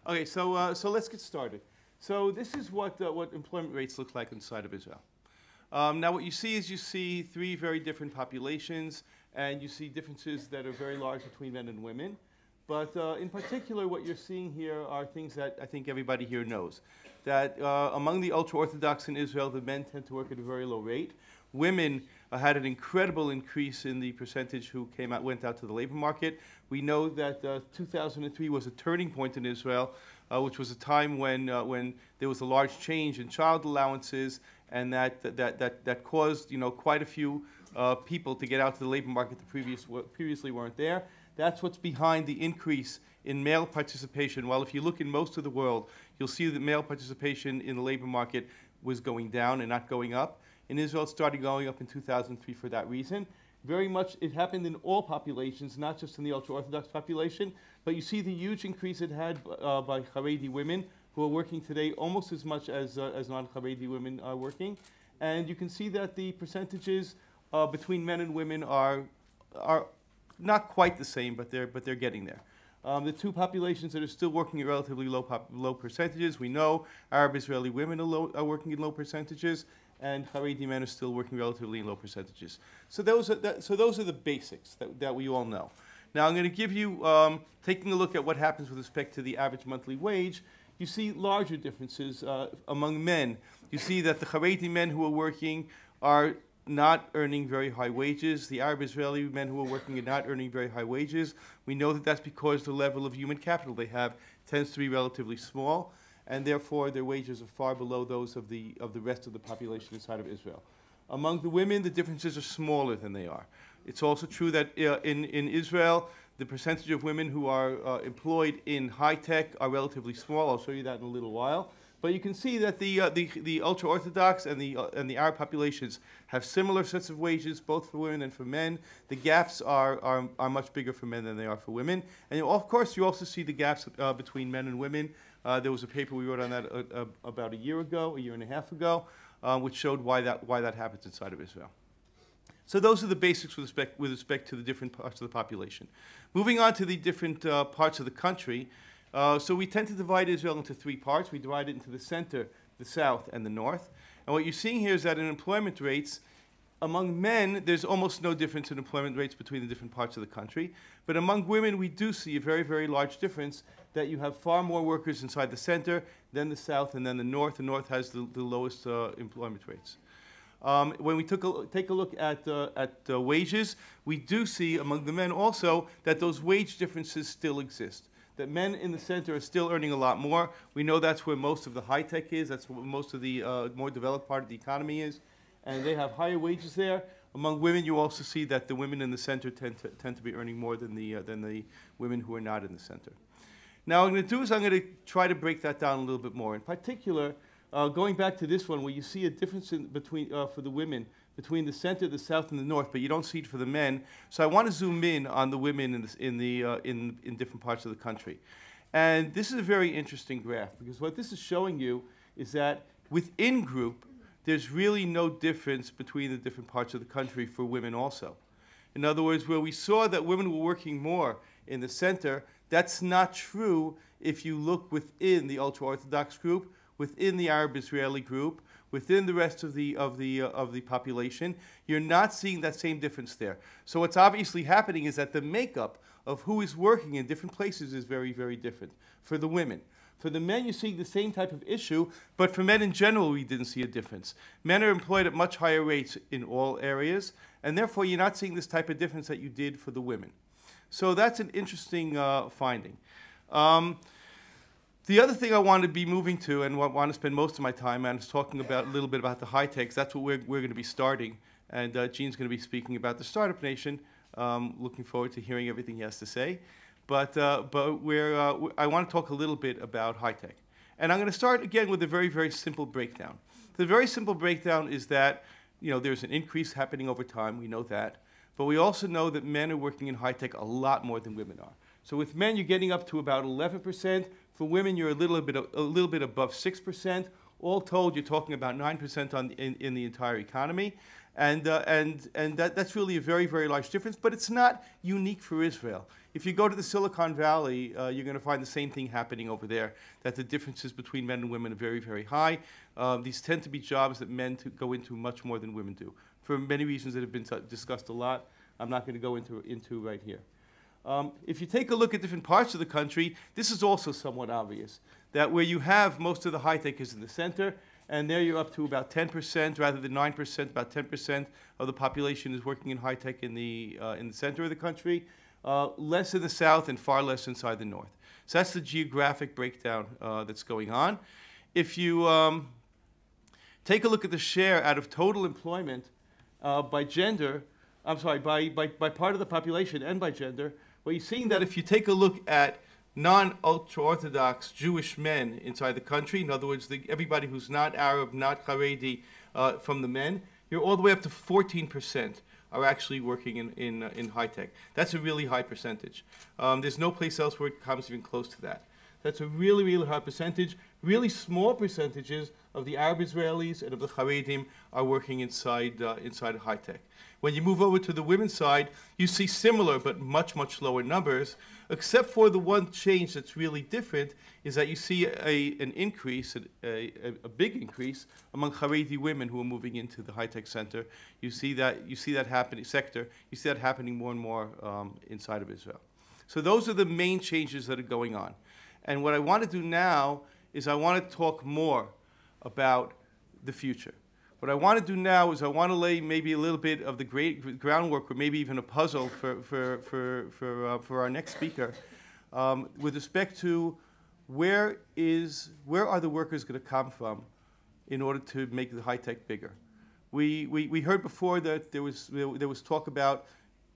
Okay, so let's get started. So this is what employment rates look like inside of Israel. Now what you see is you see three very different populations, and you see differences that are very large between men and women. But in particular, what you're seeing here are things that I think everybody here knows. That among the ultra-Orthodox in Israel, the men tend to work at a very low rate. Women had an incredible increase in the percentage who went out to the labor market. We know that 2003 was a turning point in Israel, which was a time when there was a large change in child allowances, and that caused quite a few people to get out to the labor market that previously weren't there. That's what's behind the increase in male participation. While if you look in most of the world, you'll see that male participation in the labor market was going down and not going up. In Israel, it started going up in 2003 for that reason. Very much, it happened in all populations, not just in the ultra-Orthodox population, but you see the huge increase it had by Haredi women who are working today almost as much as non-Haredi women are working. And you can see that the percentages between men and women are not quite the same, but they're getting there. The two populations that are still working at relatively low percentages, we know Arab Israeli women are working in low percentages, and Haredi men are still working relatively in low percentages. So those are the basics that we all know. Now I'm going to give you, taking a look at what happens with respect to the average monthly wage, you see larger differences among men. You see that the Haredi men who are working are not earning very high wages. The Arab Israeli men who are working are not earning very high wages. We know that that's because the level of human capital they have tends to be relatively small, and therefore their wages are far below those of the rest of the population inside of Israel. Among the women, the differences are smaller than they are. It's also true that in Israel, the percentage of women who are employed in high tech are relatively small. I'll show you that in a little while. But you can see that the ultra-Orthodox and the Arab populations have similar sets of wages, both for women and for men. The gaps are much bigger for men than they are for women. And of course, you also see the gaps between men and women. There was a paper we wrote on that about a year and a half ago, which showed why that happens inside of Israel. So those are the basics with respect to the different parts of the population. Moving on to the different parts of the country. So we tend to divide Israel into three parts. We divide it into the center, the south, and the north. And what you're seeing here is that in employment rates, among men, there's almost no difference in employment rates between the different parts of the country. But among women, we do see a very, very large difference, that you have far more workers inside the center, then the south, and then the north. The north has the lowest employment rates. When we take a look at wages, we do see among the men also that those wage differences still exist. That men in the center are still earning a lot more. We know that's where most of the high tech is. That's where most of the more developed part of the economy is. And they have higher wages there. Among women, you also see that the women in the center tend to be earning more than the women who are not in the center. Now, what I'm going to do is I'm going to try to break that down a little bit more. In particular, going back to this one, where you see a difference for the women between the center, the south, and the north, but you don't see it for the men. So I want to zoom in on the women in different parts of the country. And this is a very interesting graph, because what this is showing you is that within group, there's really no difference between the different parts of the country for women also. In other words, where we saw that women were working more in the center, that's not true if you look within the ultra-Orthodox group, within the Arab Israeli group, within the rest of the population. You're not seeing that same difference there. So what's obviously happening is that the makeup of who is working in different places is very, very different for the women. For the men, you're seeing the same type of issue, but for men in general, we didn't see a difference. Men are employed at much higher rates in all areas, and therefore you're not seeing this type of difference that you did for the women. So that's an interesting finding. The other thing I want to be moving to, and want to spend most of my time on, is talking about a little bit about the high techs. That's what we're going to be starting, and Gene's going to be speaking about the Startup Nation. Looking forward to hearing everything he has to say. But I want to talk a little bit about high tech. And I'm going to start again with a very, very simple breakdown. The very simple breakdown is that there's an increase happening over time. We know that. But we also know that men are working in high tech a lot more than women are. So with men, you're getting up to about 11%. For women, you're a little bit above 6%. All told, you're talking about 9% in the entire economy. And that's really a very, very large difference, but it's not unique for Israel. If you go to the Silicon Valley, you're going to find the same thing happening over there, that the differences between men and women are very, very high. These tend to be jobs that men go into much more than women do, for many reasons that have been discussed a lot. I'm not going to go into right here. If you take a look at different parts of the country, this is also somewhat obvious, that where you have most of the high tech is in the center, and there you're up to about 10%, rather than 9%, about 10% of the population is working in high tech in the center of the country, less in the south and far less inside the north. So that's the geographic breakdown that's going on. If you take a look at the share out of total employment by gender, I'm sorry, by part of the population and by gender, well, you're seeing that if you take a look at non-ultra-Orthodox Jewish men inside the country, in other words, everybody who's not Arab, not Haredi from the men, you're all the way up to 14% are actually working in high tech. That's a really high percentage. There's no place else where it comes even close to that. That's a really, really high percentage. Really small percentages of the Arab Israelis and of the Haredim are working inside high tech. When you move over to the women's side, you see similar but much, much lower numbers, except for the one change that's really different is that you see an increase, a big increase among Haredi women who are moving into the high tech center. You see that happening You see that happening more and more inside of Israel. So those are the main changes that are going on. And what I want to do now is I want to talk more about the future. What I want to do now is I want to lay maybe a little bit of the great groundwork, or maybe even a puzzle for our next speaker, with respect to where are the workers going to come from in order to make the high tech bigger. We heard before that there was talk about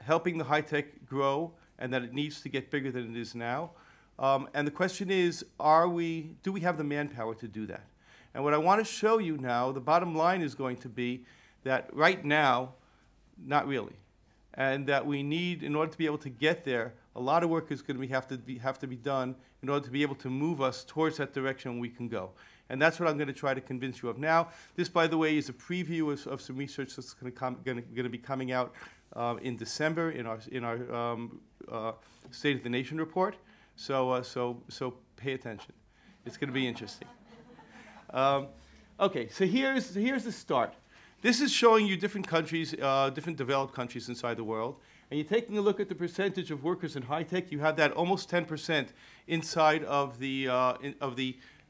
helping the high tech grow and that it needs to get bigger than it is now. And the question is, do we have the manpower to do that? And what I want to show you now, the bottom line is going to be that right now, not really. And that we need, in order to be able to get there, a lot of work is going to have to be done in order to be able to move us towards that direction we can go. And that's what I'm going to try to convince you of now. This, by the way, is a preview of some research that's going to be coming out in December in our State of the Nation report. So pay attention. It's going to be interesting. Okay, so here's the start. This is showing you different countries, different developed countries inside the world. And you're taking a look at the percentage of workers in high tech. You have that almost 10% inside of the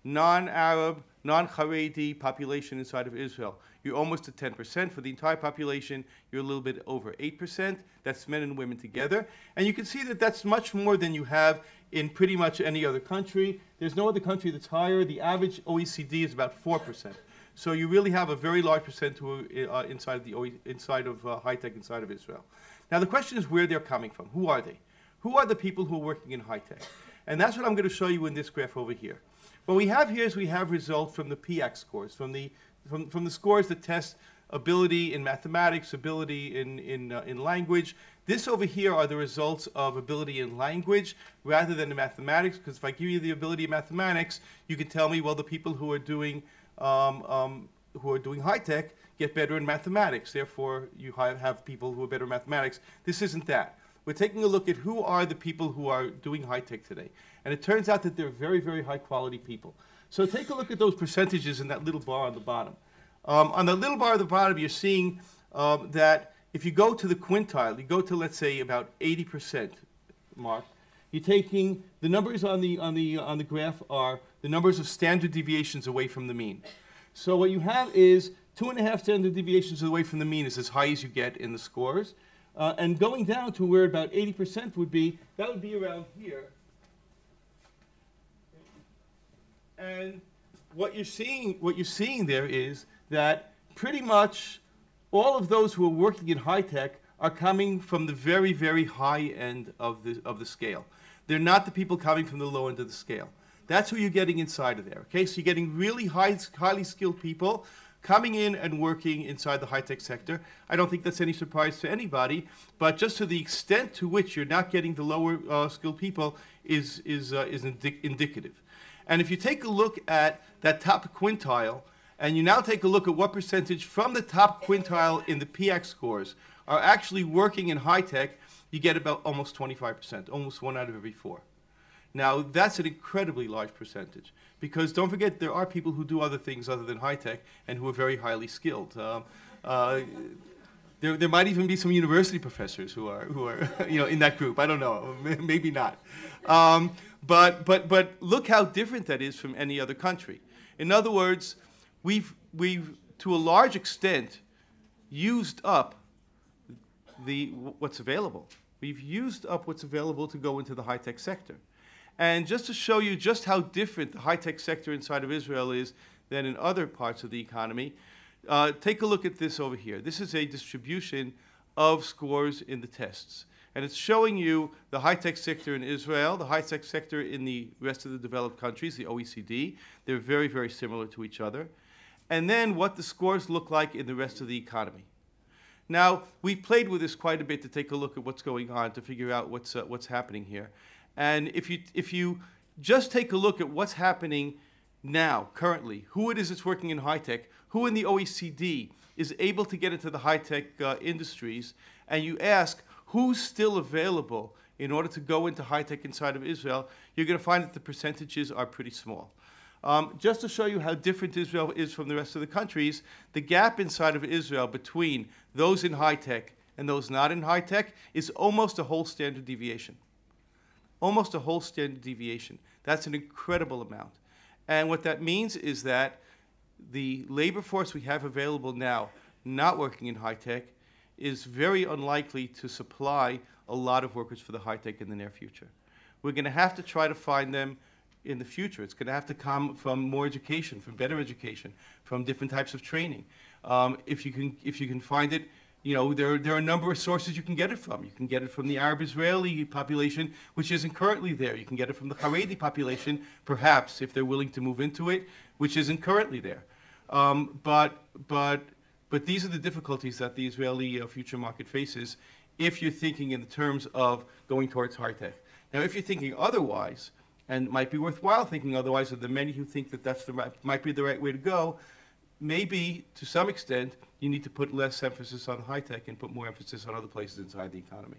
non-Arab, non-Haredi population inside of Israel. You're almost at 10%. For the entire population, you're a little bit over 8%. That's men and women together. And you can see that that's much more than you have in pretty much any other country. There's no other country that's higher. The average OECD is about 4%. So you really have a very large percent inside of high tech inside of Israel. Now the question is where they're coming from. Who are they? Who are the people who are working in high tech? And that's what I'm going to show you in this graph over here. What we have here is we have results from the PIAAC scores, from the scores that test ability in mathematics, ability in language. This over here are the results of ability in language rather than in mathematics, because if I give you the ability in mathematics, you can tell me, well, the people who are doing high tech get better in mathematics. Therefore, you have people who are better in mathematics. This isn't that. We're taking a look at who are the people who are doing high tech today. And it turns out that they're very, very high quality people. So take a look at those percentages in that little bar on the bottom. On the little bar at the bottom, you're seeing that if you go to the quintile, you go to, let's say, about 80% mark, you're taking the numbers on the graph are the numbers of standard deviations away from the mean. So what you have is 2.5 standard deviations away from the mean is as high as you get in the scores. And going down to where about 80% would be, that would be around here. And what you're seeing there is that pretty much all of those who are working in high tech are coming from the very, very high end of the scale. They're not the people coming from the low end of the scale. That's who you're getting inside of there. Okay, so you're getting really highly skilled people coming in and working inside the high-tech sector. I don't think that's any surprise to anybody, but just to the extent to which you're not getting the lower skilled people is indicative. And if you take a look at that top quintile and you now take a look at what percentage from the top quintile in the PX scores are actually working in high tech, you get about almost 25%, almost 1 out of every 4. Now, that's an incredibly large percentage, because don't forget, there are people who do other things other than high tech and who are very highly skilled. There might even be some university professors who are in that group. I don't know, maybe not. But look how different that is from any other country. In other words, we've to a large extent used up what's available. We've used up what's available to go into the high-tech sector. And just to show you just how different the high-tech sector inside of Israel is than in other parts of the economy, take a look at this over here. This is a distribution of scores in the tests. And it's showing you the high-tech sector in Israel, the high-tech sector in the rest of the developed countries, the OECD. They're very, very similar to each other. And then what the scores look like in the rest of the economy. Now, we played with this quite a bit to take a look at what's going on, to figure out what's happening here. And if you just take a look at what's happening now, currently, who it is that's working in high-tech, who in the OECD is able to get into the high-tech industries, and you ask who's still available in order to go into high-tech inside of Israel, you're going to find that the percentages are pretty small. Just to show you how different Israel is from the rest of the countries, the gap inside of Israel between those in high-tech and those not in high-tech is almost a whole standard deviation. Almost a whole standard deviation. That's an incredible amount. And what that means is that the labor force we have available now, not working in high-tech, is very unlikely to supply a lot of workers for the high-tech in the near future. We're going to have to try to find them in the future. It's going to have to come from more education, from better education, from different types of training. If you can find it, there are a number of sources you can get it from. You can get it from the Arab-Israeli population, which isn't currently there. You can get it from the Haredi population, perhaps, if they're willing to move into it, which isn't currently there. But these are the difficulties that the Israeli future market faces if you're thinking in the terms of going towards high-tech. Now, if you're thinking otherwise, and it might be worthwhile thinking otherwise, or the many who think that might be the right way to go, maybe, to some extent, you need to put less emphasis on high-tech and put more emphasis on other places inside the economy.